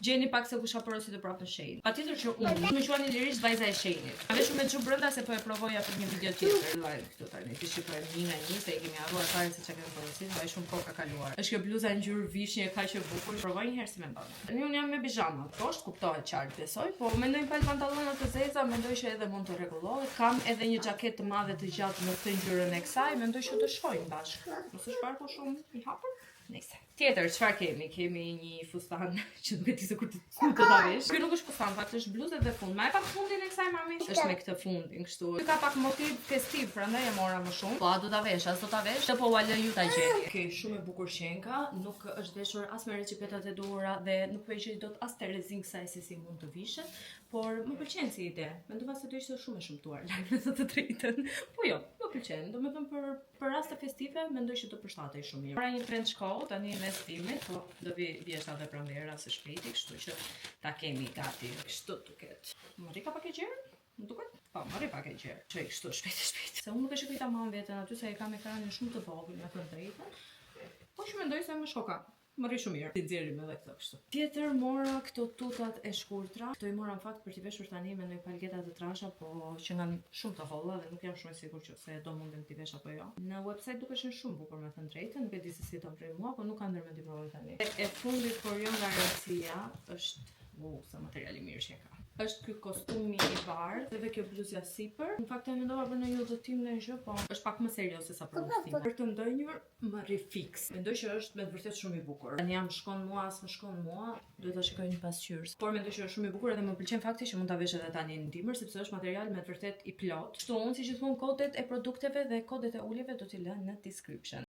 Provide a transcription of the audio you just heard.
Gjeni pak se kush ka porosit të prapë në shenjë. Patjetër që unë më quani lirisht vajza e shenjit. A vesh me çu brenda se po e provoja për një video tjetër live këtu tani. Ti shikoj një nga një se e kemi harruar fare se çka kemi porosit, vaj shumë kohë ka kaluar. Është kjo bluza ngjyrë vishnje kaq e bukur. Provoj një herë si mendon. Tani unë jam me pijama. Poshtë kuptohet qartë besoj, po mendoj pal pantallona të zeza, mendoj që edhe mund të rregullohet. Kam edhe një xhaketë të madhe të gjatë në këtë ngjyrën e kësaj, mendoj që do shkojnë bashkë. Mos është parë po shumë i hapur. Nice. Tjetër, çfarë kemi? Kemi një fustan që nuk e di se kur të ta vesh. Ky nuk është fustan, fakt është bluzë dhe fund. Ma e pak fundin e kësaj mami. Është me këtë fundin kështu. Ky ka pak motiv festiv, prandaj e mora më shumë. Po a do ta vesh, as do ta vesh? Të po ula ju ta gjeni. Okej, shumë e bukur shenka, nuk është veshur as me recipetat e duhura dhe nuk po e gjej dot as te rrezing kësaj se si mund të vishet, por më pëlqen si ide. Mendova se do ishte shumë e shëmtuar, me të drejtën. Po jo, më pëlqen. Domethënë për raste festive mendoj që do përshtatej shumë mirë. Para një trench coat tani mes dimrit, po do vjesh edhe pranvera së shpejti, kështu që ta kemi gati. Kështu duket. Më rri ka pak e gjerë? Më duket? Po, më rri pak e gjerë. Çoj kështu shpejt. Se unë nuk e shikoj tamam veten aty se e kam ekranin shumë të vogël me të drejtën. Po që mendoj se më shkoka. Më rri shumë mirë. Ti nxjerrim edhe këtë kështu. Tjetër mora këto tutat e shkurtra. Këto i mora në fakt për t'i veshur tani me ndonjë palgeta të trasha, po që nga shumë të holla dhe nuk jam shumë e sigurt që se do mundem t'i vesh apo jo. Në website dukeshin shumë bukur me të drejtën, nuk e di se si do vrej mua, po nuk kam ndërmend t'i provoj tani. E fundit por jo nga rahasia është sa material i mirë që ka. Është ky kostumi i bardhë dhe kjo bluzja sipër. Në fakt e mendova për në udhëtim në gjë, po është pak më serioze sa për udhëtim. Për të ndonjur më rri fiks. Mendoj që është me vërtet shumë i bukur. Tani jam shkon mua as më shkon mua, duhet ta shikoj një pasqyrës. Por mendoj që është shumë i bukur edhe më pëlqen fakti që mund ta vesh edhe tani në dimër sepse është material me vërtet i plot. Kështu unë si gjithmonë kodet e produkteve dhe kodet e uleve do t'i lënë në description.